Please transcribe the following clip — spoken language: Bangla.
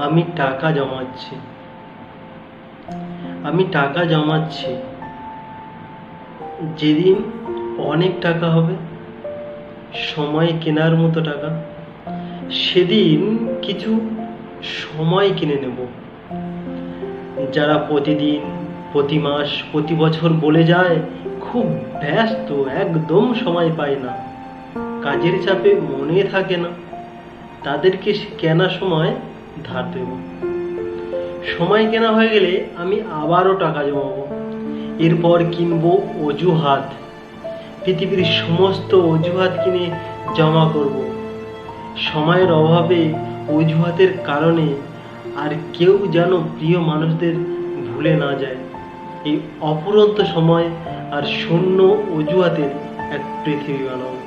আমি টাকা জমাচ্ছি, আমি টাকা জমাচ্ছি। যেদিন অনেক টাকা হবে, সময় কেনার মতো টাকা, সেদিন কিছু সময় কিনে নেব। যারা প্রতিদিন, প্রতি মাস, প্রতি বছর বলে যায় খুব ব্যস্ত, একদম সময় পায় না, কাজের চাপে মনে থাকে না, তাদেরকে কেনা সময় ধার দেব। সময় কেনা হয়ে গেলে আমি আবারও টাকা জমাবো। এরপর কিনবো অজুহাত, পৃথিবীর সমস্ত অজুহাত কিনে জমা করব। সময়ের অভাবে, অজুহাতের কারণে আর কেউ যেন প্রিয় মানুষদের ভুলে না যায়। এই অফুরন্ত সময় আর শূন্য অজুহাতের এক পৃথিবী বানাবো।